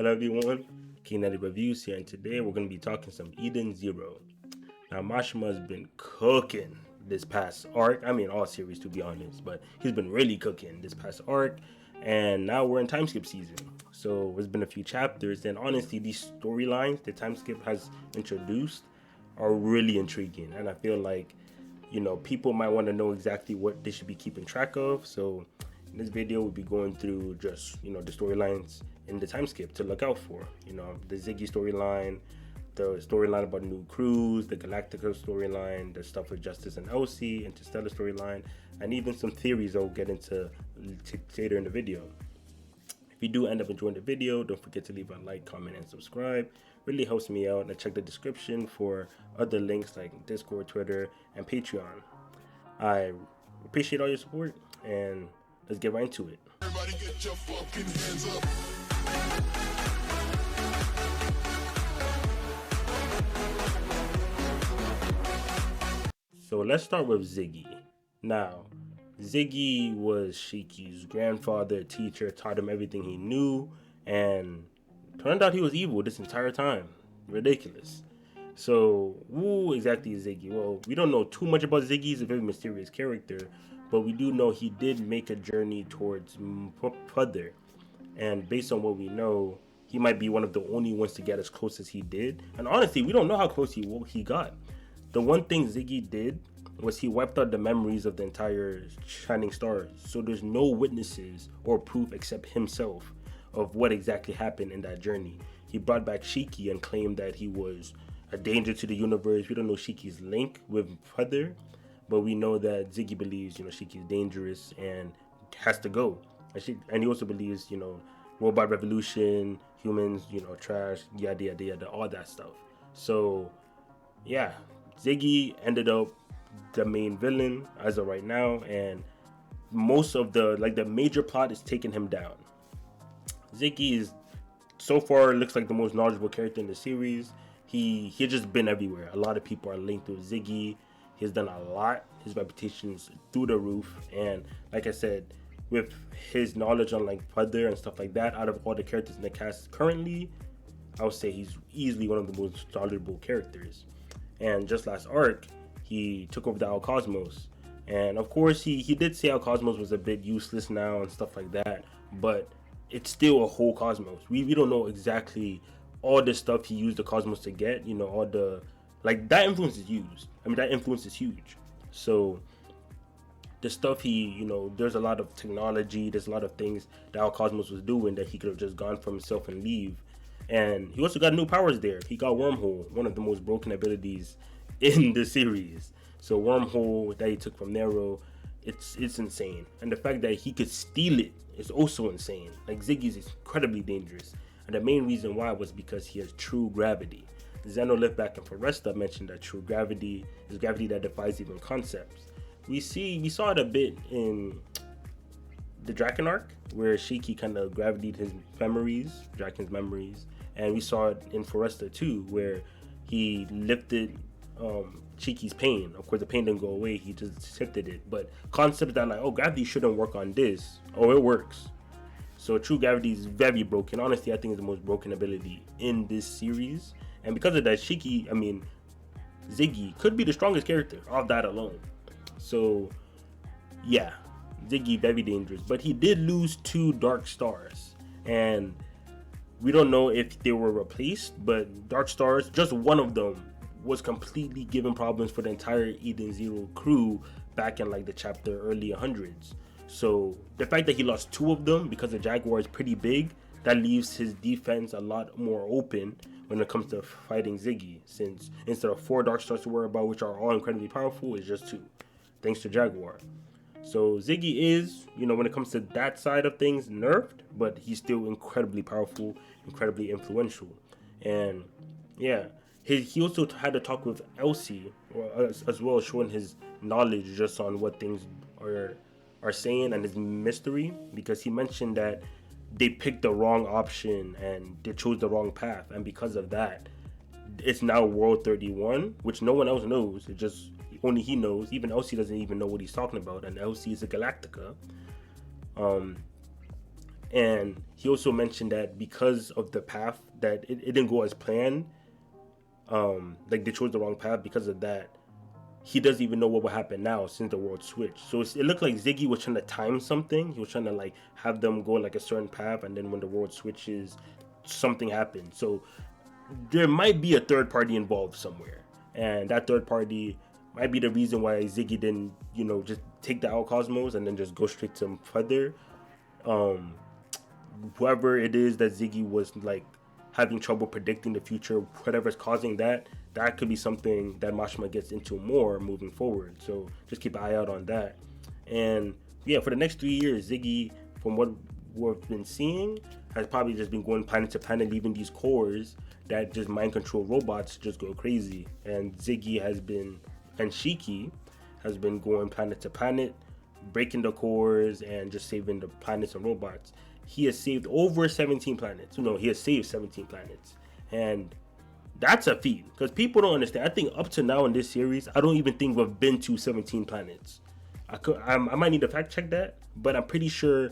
Hello everyone, King Natty Reviews here, and today we're going to be talking some Eden Zero. Now Mashima has been cooking this past arc, all series to be honest, but he's been really cooking this past arc, and now we're in Timeskip season. So there's been a few chapters, and honestly these storylines that Timeskip has introduced are really intriguing, and I feel like, people might want to know exactly what they should be keeping track of. So in this video, we'll be going through just, the storylines in the time skip to look out for. The Ziggy storyline, the storyline about new crews, the Galactica storyline, the stuff with Justice and Elsie, Interstellar storyline, and even some theories I'll get into later in the video. If you do end up enjoying the video, don't forget to leave a like, comment, and subscribe. Really helps me out, and check the description for other links like Discord, Twitter, and Patreon. I appreciate all your support, and let's get right into it. Everybody get your fucking hands up. So let's start with Ziggy. Now, Ziggy was Shiki's grandfather, teacher, taught him everything he knew, and turned out he was evil this entire time. Ridiculous. So, who exactly is Ziggy? Well, we don't know too much about Ziggy. He's a very mysterious character, but we do know he did make a journey towards Mother, and based on what we know, he might be one of the only ones to get as close as he did. And honestly, we don't know how close he got. The one thing Ziggy did was he wiped out the memories of the entire Shining Stars, so there's no witnesses or proof except himself of what exactly happened in that journey. He brought back Shiki and claimed that he was a danger to the universe. We don't know Shiki's link with Mother, but we know that Ziggy believes, Shiki is dangerous and has to go. And he also believes, robot revolution, humans, trash, yada yada yada, all that stuff. So, yeah, Ziggy ended up the main villain as of right now, and most of the major plot is taking him down. Ziggy is so far looks like the most knowledgeable character in the series. He's just been everywhere. A lot of people are linked with Ziggy. He's done a lot. His reputation's through the roof, and like I said, with his knowledge on Mother and stuff like that, out of all the characters in the cast currently, I would say he's easily one of the most knowledgeable characters. And just last arc, he took over the Al Cosmos, and of course he did say Al Cosmos was a bit useless now and stuff like that, but it's still a whole cosmos. We don't know exactly all the stuff he used the cosmos to get, all the that influence is used. That influence is huge. So the stuff there's a lot of technology, there's a lot of things that Al Cosmos was doing that he could have just gone for himself and leave. And he also got new powers there. He got Wormhole, one of the most broken abilities in the series. So Wormhole that he took from Nero, it's insane. And the fact that he could steal it is also insane. Ziggy's incredibly dangerous. And the main reason why was because he has true gravity. Zeno Liftback and Foresta mentioned that true gravity is gravity that defies even concepts. We saw it a bit in the Draken arc, where Shiki kind of gravitated his memories, Draken's memories, and we saw it in Foresta too, where he lifted Shiki's pain. Of course, the pain didn't go away; he just shifted it. But concepts that gravity shouldn't work on this, it works. So true gravity is very broken. Honestly, I think it's the most broken ability in this series, and because of that, Ziggy could be the strongest character of that alone. So, yeah, Ziggy very dangerous, but he did lose 2 Dark Stars, and we don't know if they were replaced, but Dark Stars, just one of them was completely giving problems for the entire Eden Zero crew back in the chapter early 100s. So the fact that he lost 2 of them because the Jaguar is pretty big, that leaves his defense a lot more open when it comes to fighting Ziggy, since instead of 4 Dark Stars to worry about, which are all incredibly powerful, it's just 2. Thanks to Jaguar. So Ziggy is, when it comes to that side of things, nerfed, but he's still incredibly powerful, incredibly influential. And yeah, he also had to talk with Elsie as well, showing his knowledge just on what things are saying and his mystery, because he mentioned that they picked the wrong option and they chose the wrong path, and because of that, it's now World 31, which no one else knows. It just only he knows. Even Elsie doesn't even know what he's talking about, and Elsie is a Galactica. And he also mentioned that because of the path that it didn't go as planned, like they chose the wrong path. Because of that, he doesn't even know what will happen now since the world switched. So it looked like Ziggy was trying to time something. He was trying to like have them go like a certain path, and then when the world switches, something happens. So there might be a third party involved somewhere, and that third party might be the reason why Ziggy didn't, just take the Owl Cosmos and then just go straight to Feather. Um, Whoever it is that Ziggy was like having trouble predicting the future, whatever's causing that, that could be something that Mashima gets into more moving forward. So just keep an eye out on that. And yeah, for the next 3 years, Ziggy, from what we've been seeing, has probably just been going planet to planet, leaving these cores that just mind control robots just go crazy. And Ziggy has been, and Shiki has been going planet to planet, breaking the cores and just saving the planets and robots. He has saved over 17 planets. No, he has saved 17 planets. And that's a feat, because people don't understand. I think up to now in this series, I don't even think we've been to 17 planets. I might need to fact check that, but I'm pretty sure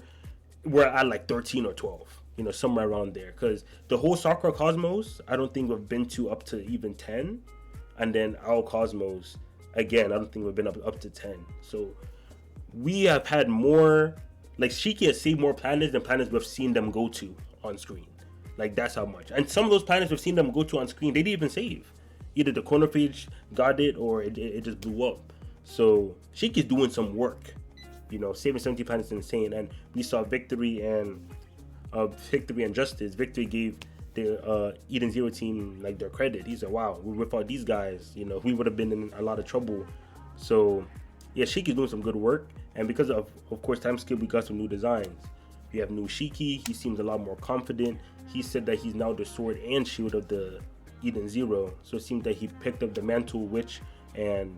we're at like 13 or 12, somewhere around there. Because the whole Sakura Cosmos, I don't think we've been to up to even 10. And then our Cosmos, again, I don't think we've been up to 10. So we have had more, like Shiki has saved more planets than planets we've seen them go to on screen. Like that's how much. And some of those planets we've seen them go to on screen, they didn't even save. Either the chronophage got it or it just blew up. So Shiki's doing some work. Saving 70 planets is insane. And we saw Victory and Justice. Victory gave the Eden Zero team like their credit. He said, wow, without these guys, we would have been in a lot of trouble. So yeah, Shiki's doing some good work. And because of course, Timeskip, we got some new designs. We have new Shiki. He seems a lot more confident. He said that he's now the sword and shield of the Eden Zero. So it seems that he picked up the Mantle Witch and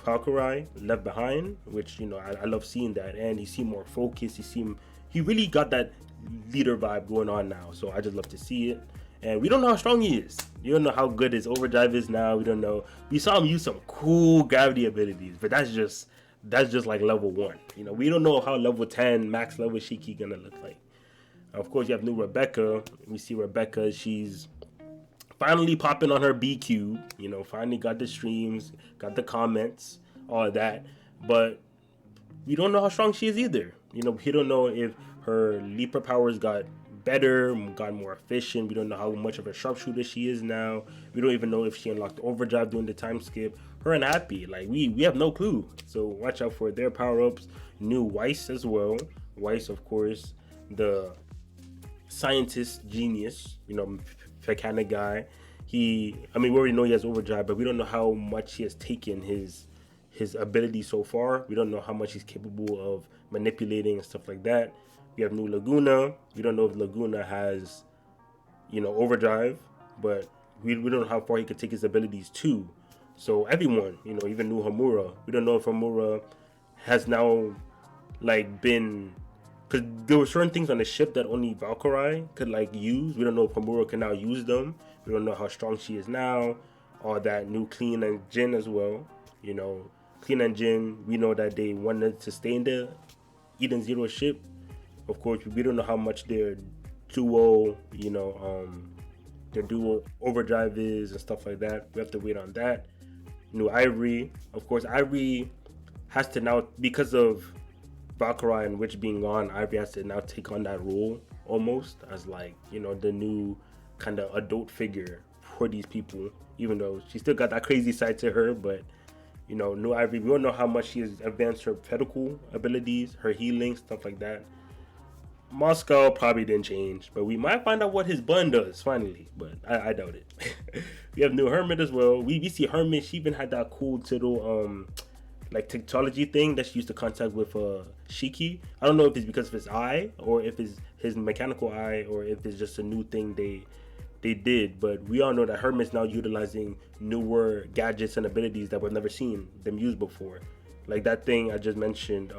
Valkyrie left behind, which I love seeing that. And he seemed more focused. He really got that leader vibe going on now. So I just love to see it. And we don't know how strong he is. You don't know how good his overdrive is now. We don't know. We saw him use some cool gravity abilities, but that's just like level 1. We don't know how level 10 max level Shiki gonna look like. Of course, you have new Rebecca. We see Rebecca. She's finally popping on her B cube. Finally got the streams, got the comments, all of that. But we don't know how strong she is either. We don't know if her leaper powers got better, got more efficient. We don't know how much of a sharpshooter she is now. We don't even know if she unlocked overdrive during the time skip. Her and Happy, like we have no clue. So watch out for their power-ups. New Weiss as well. Weiss, of course, the scientist genius, mechanic guy. We already know he has overdrive, but we don't know how much he has taken his ability so far. We don't know how much he's capable of manipulating and stuff like that. We have new Laguna. We don't know if Laguna has, overdrive, but we don't know how far he could take his abilities too. So everyone, even new Homura. We don't know if Homura has now, been, because there were certain things on the ship that only Valkyrie could use. We don't know if Homura can now use them. We don't know how strong she is now. All that new Clean and Jin as well. Clean and Jin, we know that they wanted to stay in the Eden Zero ship. Of course, we don't know how much their duo, their duo overdrive is and stuff like that. We have to wait on that. New Ivory. Of course, Ivory has to now, because of Valkyrie and Witch being gone, Ivory has to now take on that role almost as the new kind of adult figure for these people, even though she still got that crazy side to her. But new Ivory, we don't know how much she has advanced her medical abilities, her healing, stuff like that. Moscow probably didn't change, but we might find out what his bun does finally, but I doubt it. We have new Hermit as well. We see Hermit. She even had that cool little technology thing that she used to contact with Shiki. I don't know if it's because of his eye or if it's his mechanical eye or if it's just a new thing they did, but we all know that Hermit's now utilizing newer gadgets and abilities that we've never seen them use before. Like that thing I just mentioned,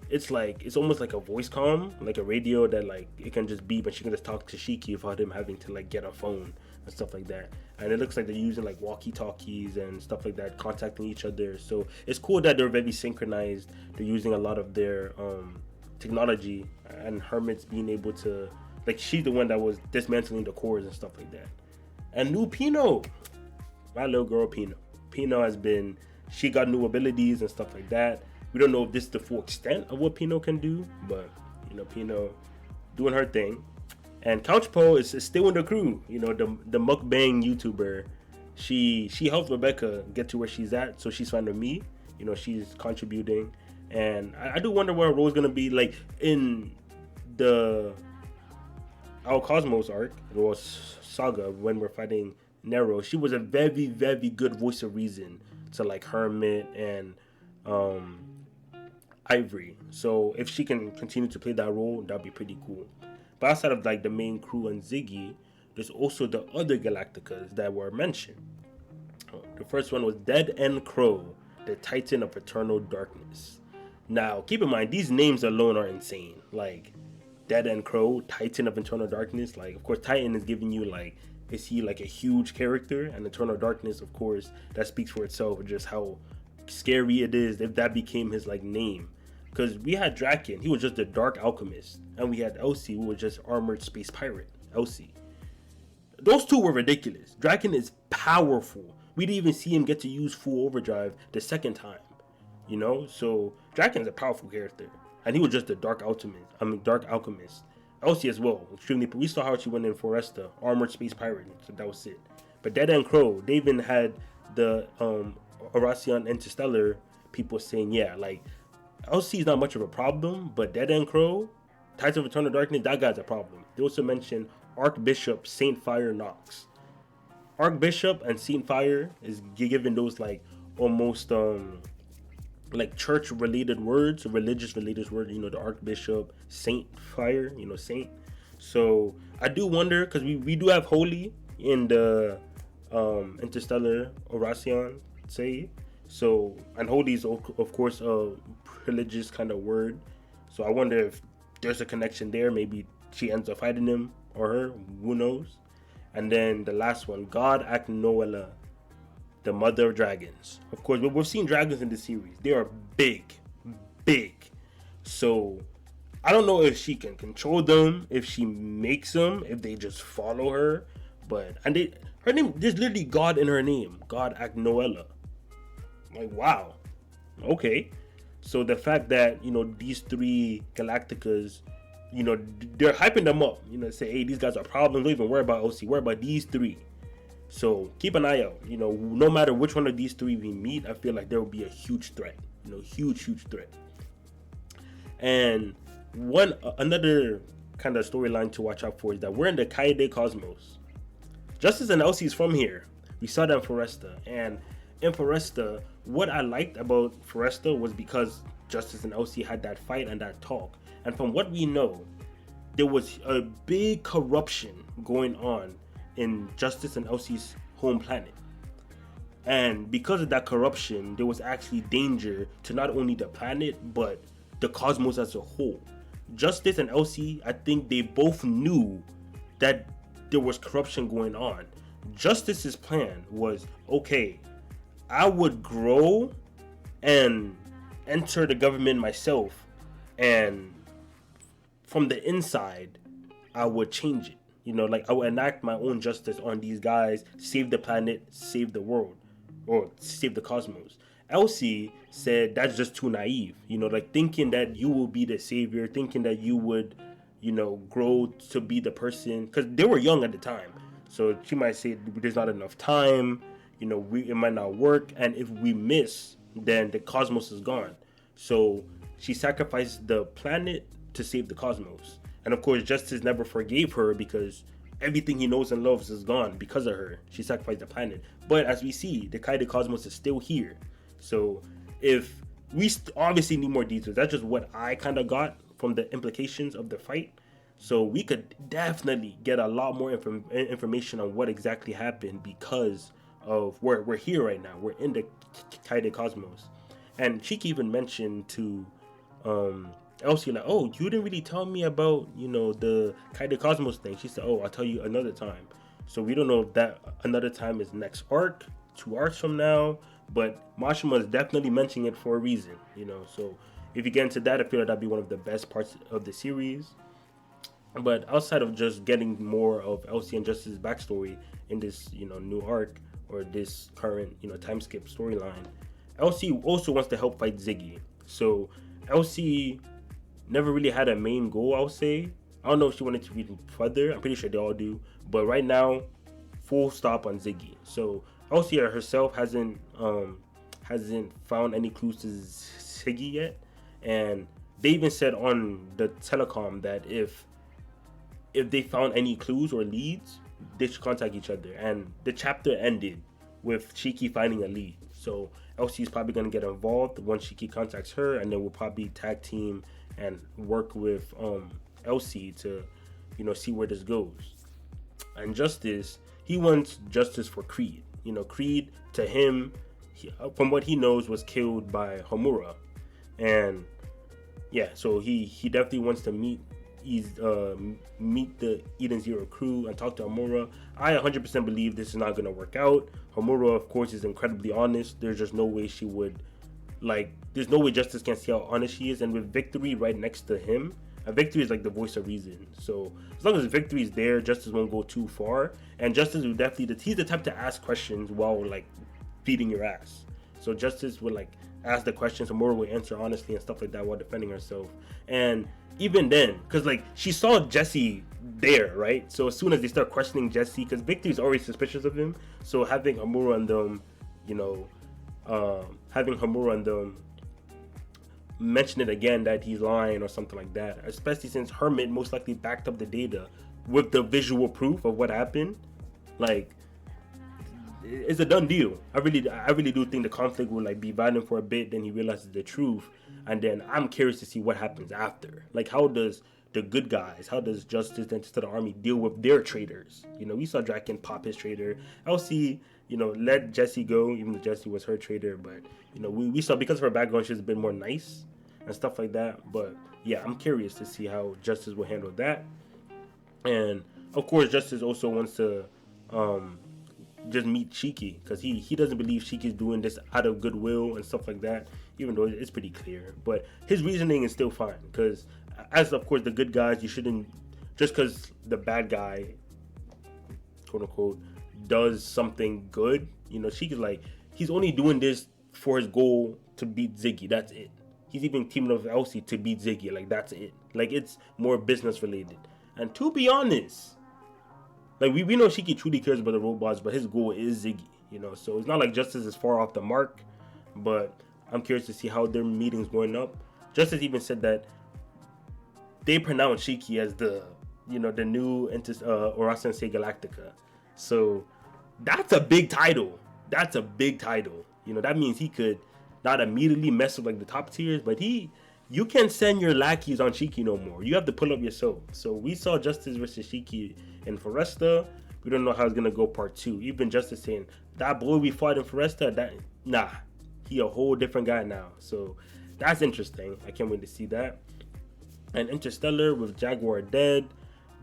it's almost like a voice comm, like a radio that it can just beep and she can just talk to Shiki without him having to get a phone. and stuff like that. And it looks like they're using like walkie-talkies and stuff like that, contacting each other. So it's cool that they're very synchronized. They're using a lot of their technology, and Hermit's being able to, like, she's the one that was dismantling the cores and stuff like that. And new Pino, my little girl Pino has been, she got new abilities and stuff like that. We don't know if this is the full extent of what Pino can do, but Pino doing her thing. And Couchpo is still in the crew. The mukbang YouTuber. She helped Rebecca get to where she's at, so she's fine with me. She's contributing, and I do wonder what her role is gonna be like in the Our Cosmos arc or saga when we're fighting Nero. She was a very, very good voice of reason to like Hermit and Ivory. So if she can continue to play that role, that'd be pretty cool. But outside of like the main crew and Ziggy, there's also the other Galacticas that were mentioned. The first one was Dead End Crow, the Titan of Eternal Darkness. Now, keep in mind, these names alone are insane. Like, Dead End Crow, Titan of Eternal Darkness. Like, of course, Titan is giving you like, is he like a huge character? And Eternal Darkness, of course, that speaks for itself, just how scary it is if that became his like name. Because we had Draken, he was just a dark alchemist, and we had Elsie, who was just armored space pirate. Elsie, those two were ridiculous. Draken is powerful. We didn't even see him get to use full overdrive the second time, So Draken's a powerful character, and he was just a dark alchemist. Elsie as well, extremely. We saw how she went in Foresta, armored space pirate, so that was it. But Dead End Crow, they even had the Horacion Interstellar people saying, yeah, like, LC is not much of a problem, but Dead End Crow, Titan of Eternal Darkness, that guy's a problem. They also mentioned Archbishop Saint Fire Knox. Archbishop and Saint Fire is given those like almost like church related words, religious related words. The Archbishop, Saint Fire, Saint. So I do wonder, because we do have Holy in the Interstellar Horacion say. So, and Holy is of course a religious kind of word. So I wonder if there's a connection there. Maybe she ends up fighting him or her. Who knows? And then the last one, God Aknoela, the Mother of Dragons. Of course, we've seen dragons in the series. They are big. So I don't know if she can control them, if she makes them, if they just follow her. But her name, there's literally God in her name, God Aknoela. Like, wow, okay. So the fact that these three Galacticas, they're hyping them up. Say, hey, these guys are problems. Don't even worry about OC. Worry about these three. So keep an eye out. No matter which one of these three we meet, I feel like there will be a huge threat. Huge threat. And another kind of storyline to watch out for is that we're in the Kaede Cosmos. Justice and Elsie is from here. We saw that in Foresta, and in Foresta, what I liked about Foresta was because Justice and Elsie had that fight and that talk. And from what we know, there was a big corruption going on in Justice and Elsie's home planet. And because of that corruption, there was actually danger to not only the planet, but the cosmos as a whole. Justice and Elsie, I think they both knew that there was corruption going on. Justice's plan was, okay, I would grow and enter the government myself, and from the inside, I would change it. Like I would enact my own justice on these guys, save the planet, save the world, or save the cosmos. Elsie said that's just too naive, like thinking that you will be the savior, thinking that you would, grow to be the person, because they were young at the time. So she might say there's not enough time, it might not work, and if we miss, then the cosmos is gone. So she sacrificed the planet to save the cosmos. And of course, Justice never forgave her because everything he knows and loves is gone because of her. She sacrificed the planet. But as we see, the Kaede Cosmos is still here. So if we obviously need more details, that's just what I kind of got from the implications of the fight. So we could definitely get a lot more information on what exactly happened because of where we're here right now. We're in the Kaede Cosmos. And she even mentioned to Elsie, like, oh, you didn't really tell me about, the Kaede Cosmos thing. She said, oh, I'll tell you another time. So we don't know if that another time is next arc, 2 arcs from now. But Mashima is definitely mentioning it for a reason, So if you get into that, I feel like that'd be one of the best parts of the series. But outside of just getting more of Elsie and Justice's backstory in this, new arc or this current, time skip storyline, Elsie also wants to help fight Ziggy. So Elsie never really had a main goal, I'll say. I don't know if she wanted to read further. I'm pretty sure they all do. But right now, full stop on Ziggy. So Elsie herself hasn't found any clues to Ziggy yet, and they even said on the telecom that if they found any clues or leads, they should contact each other. And the chapter ended with Shiki finding a lead. So Elsie's probably gonna get involved once Shiki contacts her, and then we'll probably tag team and work with Elsie to, see where this goes. And Justice, he wants justice for Creed. Creed to him, from what he knows, was killed by Homura, and yeah, so he definitely wants to meet the Eden Zero crew and talk to Homura. I 100% believe this is not going to work out. Homura, of course, is incredibly honest. There's just no way she would, there's no way Justice can see how honest she is. And with Victory right next to him, Victory is like the voice of reason. So as long as Victory is there, Justice won't go too far. And Justice will definitely, he's the type to ask questions while feeding your ass. So Justice would ask the questions, Homura will answer honestly and stuff like that while defending herself. And even then, because she saw Jesse there, right? So as soon as they start questioning Jesse, because Victory's already suspicious of him, so having Homura and them, mention it again that he's lying or something like that, especially since Hermit most likely backed up the data with the visual proof of what happened, it's a done deal. I really do think the conflict will be violent for a bit, then he realizes the truth, and then I'm curious to see what happens after. How does the good guys, how does Justice and the Army deal with their traitors? We saw Draken pop his traitor. Elsie, let Jesse go, even though Jesse was her traitor, but we saw because of her background she's a bit more nice and stuff like that. But yeah, I'm curious to see how Justice will handle that. And of course Justice also wants to just meet Shiki, because he doesn't believe Shiki's doing this out of goodwill and stuff like that, even though it's pretty clear. But his reasoning is still fine, because as of course the good guys, you shouldn't, just because the bad guy, quote unquote, does something good, Shiki's he's only doing this for his goal to beat Ziggy, that's it. He's even teaming up with Elsie to beat Ziggy, that's it. It's more business related. And to be honest, we know Shiki truly cares about the robots, but his goal is Ziggy, so it's not like Justice is far off the mark. But I'm curious to see how their meeting's going up. Justice even said that they pronounce Shiki as the new Orasensei Galactica. So that's a big title. That means he could not immediately mess with the top tiers, but you can't send your lackeys on Shiki no more. You have to pull up yourself. So we saw Justice versus Shiki in Foresta. We don't know how it's gonna go part 2. Even Justice saying that boy we fought in Foresta, he a whole different guy now. So that's interesting. I can't wait to see that. And Interstellar, with Jaguar dead,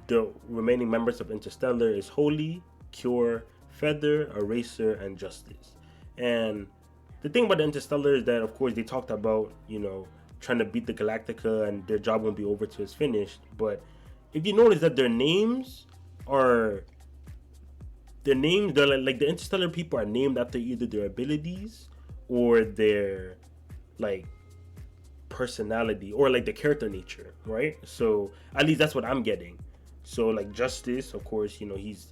the remaining members of Interstellar is Holy, Cure, Feather, Eraser, and Justice. And the thing about the Interstellar is that, of course, they talked about, trying to beat the Galactica and their job won't be over till it's finished. But if you notice that their names, they're like the Interstellar people are named after either their abilities or their personality or the character nature, right? So at least that's what I'm getting. So Justice, of course, he's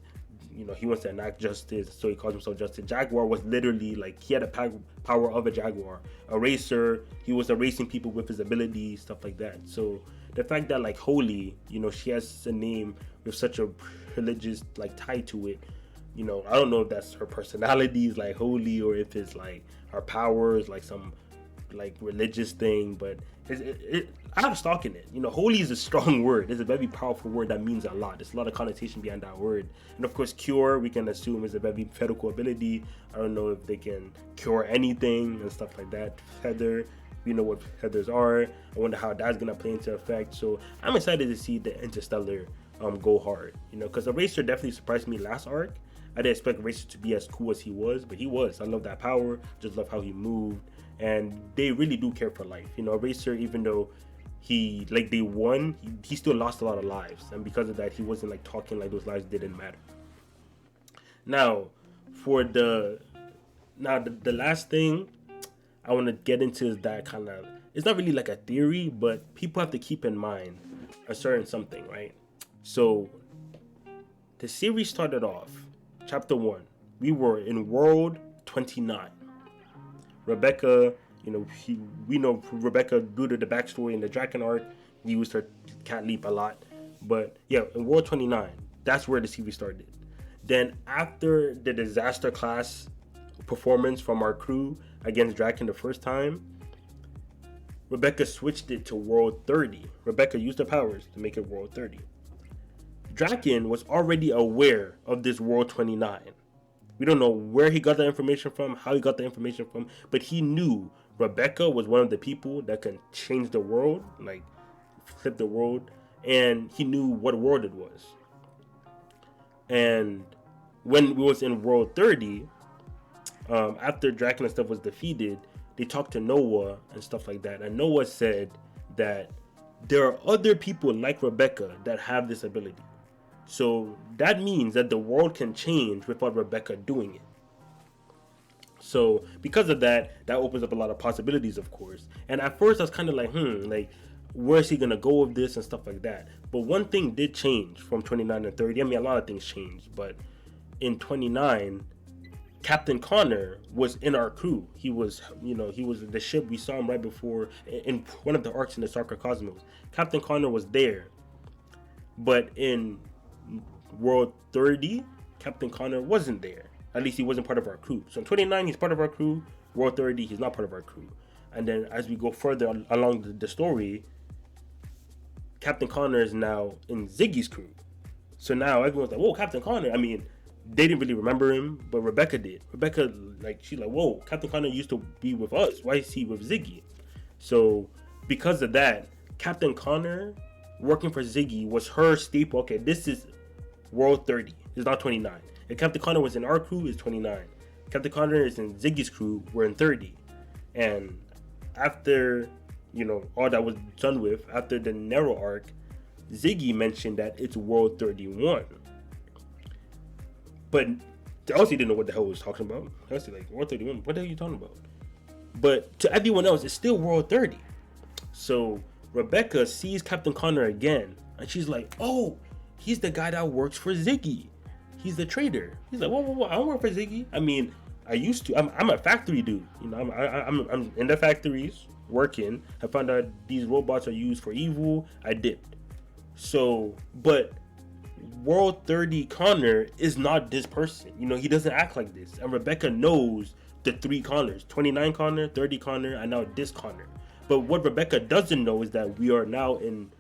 he wants to enact justice, so he calls himself Justice. Jaguar was literally he had a power of a jaguar. Eraser, he was erasing people with his abilities, stuff like that. So the fact that Holy, she has a name with such a religious tie to it, I don't know if that's her personality is holy, or if it's her powers some religious thing, but I have stock in it. Holy is a strong word. It's a very powerful word that means a lot. There's a lot of connotation behind that word. And of course, Cure, we can assume, is a very medical ability. I don't know if they can cure anything and stuff like that. Feather, we know what feathers are. I wonder how that's gonna play into effect. So I'm excited to see the Interstellar go hard. Because Eraser definitely surprised me last arc. I didn't expect Eraser to be as cool as he was, but he was. I love that power. Just love how he moved, and they really do care for life. Eraser, even though they won, he still lost a lot of lives, and because of that, he wasn't like talking like those lives didn't matter. Now, for the last thing I want to get into is that kind of, it's not really like a theory, but people have to keep in mind a certain something, right? So the series started off, chapter 1, we were in world 29. Rebecca, we know Rebecca due to the backstory in the Draken arc, we used her cat leap a lot. But yeah, in world 29, that's where the series started. Then after the disaster class performance from our crew against Draken the first time, Rebecca switched it to world 30. Rebecca used her powers to make it world 30. Draken was already aware of this world 29. We don't know where he got the information from, how he got the information from, but he knew Rebecca was one of the people that can change the world, like flip the world, and he knew what world it was. And when we was in world 30, after Draken and stuff was defeated, they talked to Noah and stuff like that, and Noah said that there are other people like Rebecca that have this ability. So that means that the world can change without Rebecca doing it. So because of that, that opens up a lot of possibilities, of course. And at first I was kind of like, where's he gonna go with this and stuff like that. But one thing did change from 29 to 30. I mean, a lot of things changed, but in 29, Captain Connor was in our crew. He was the ship. We saw him right before in one of the arcs in the Soccer Cosmos. Captain Connor was there, but in world 30, Captain Connor wasn't there. At least he wasn't part of our crew. So in 29, he's part of our crew. World 30, he's not part of our crew. And then as we go further along the story, Captain Connor is now in Ziggy's crew. So now everyone's like, whoa, Captain Connor. I mean, they didn't really remember him, but Rebecca did. Rebecca, she's like, whoa, Captain Connor used to be with us. Why is he with Ziggy? So because of that, Captain Connor working for Ziggy was her staple. Okay, this is world 30. It's not 29. If Captain Connor was in our crew, it's 29. Captain Connor is in Ziggy's crew, we're in 30. And after, all that was done with, after the narrow arc, Ziggy mentioned that it's world 31. But Elsie didn't know what the hell he was talking about. Elsie like, world 31, what the hell are you talking about? But to everyone else, it's still world 30. So Rebecca sees Captain Connor again, and she's like, oh, he's the guy that works for Ziggy. He's the trader. He's like, whoa, I don't work for Ziggy. I mean, I used to. I'm a factory dude. I'm in the factories working. I found out these robots are used for evil. I dipped. So, but World 30 Connor is not this person. He doesn't act like this. And Rebecca knows the 3 Connors: 29 Connor, 30 Connor, and now this Connor. But what Rebecca doesn't know is that we are now in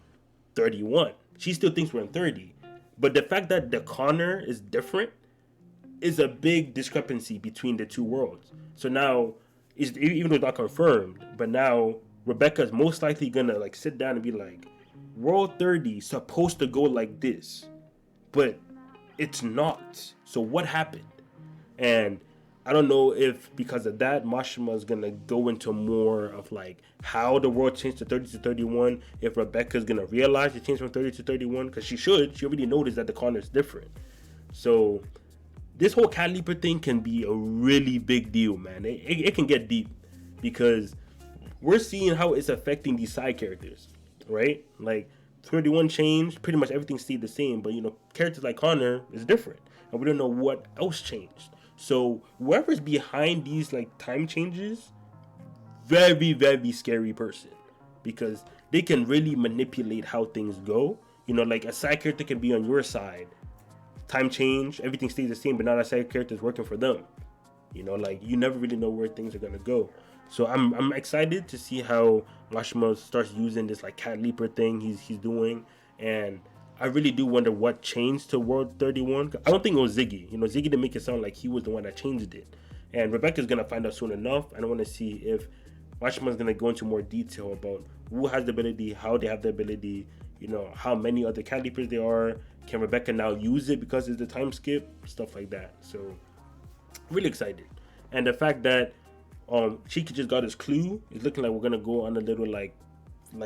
31. She still thinks we're in 30. But the fact that the Connor is different is a big discrepancy between the two worlds. So now, even though it's not confirmed, but now Rebecca's most likely gonna sit down and be like, World 30 is supposed to go like this, but it's not. So what happened? And I don't know if because of that, Mashima is gonna go into more of how the world changed to 30 to 31. If Rebecca's gonna realize it changed from 30 to 31, because she should. She already noticed that the Connor is different. So this whole Cat Leaper thing can be a really big deal, man. It can get deep because we're seeing how it's affecting these side characters, right? 31 changed, pretty much everything stayed the same, but characters like Connor is different, and we don't know what else changed. So whoever's behind these time changes, very, very scary person, because they can really manipulate how things go. A side character can be on your side, time change, everything stays the same, but now that side character is working for them. You never really know where things are gonna go. So I'm excited to see how Mashima starts using this Cat Leaper thing he's doing, and I really do wonder what changed to World 31. I don't think it was Ziggy. Ziggy didn't make it sound like he was the one that changed it. And Rebecca's going to find out soon enough. I want to see if Mashima's going to go into more detail about who has the ability, how they have the ability, how many other Cat Leapers there are, can Rebecca now use it because it's the time skip? Stuff like that. So really excited. And the fact that Chiki just got his clue, it's looking like we're gonna go on a little like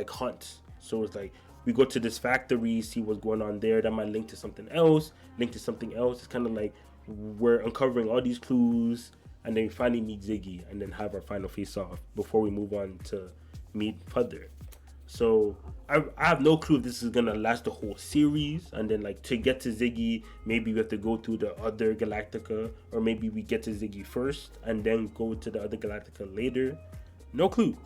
hunt. So it's like we go to this factory, see what's going on there. That might link to something else. It's kind of like we're uncovering all these clues, and then we finally meet Ziggy, and then have our final face off before we move on to meet Fudder. So I have no clue if this is gonna last the whole series, and then like to get to Ziggy, maybe we have to go through the other Galactica, or maybe we get to Ziggy first and then go to the other Galactica later. No clue.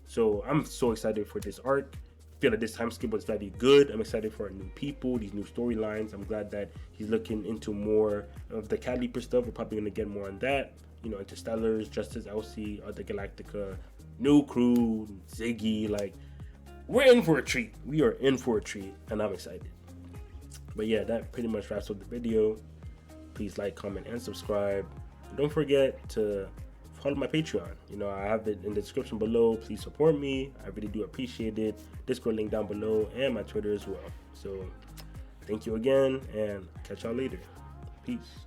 So I'm so excited for this arc. I feel like this time skip was very good. I'm excited for our new people, these new storylines. I'm glad that he's looking into more of the Cat Leaper stuff. We're probably gonna get more on that. You know, Interstellars, Justice Elsie, other Galactica, new crew, Ziggy, like. We're in for a treat. We are in for a treat, and I'm excited. But yeah, that pretty much wraps up the video. Please like, comment, and subscribe. And don't forget to follow my Patreon. You know, I have it in the description below. Please support me. I really do appreciate it. Discord link down below, and my Twitter as well. So thank you again, and catch y'all later. Peace.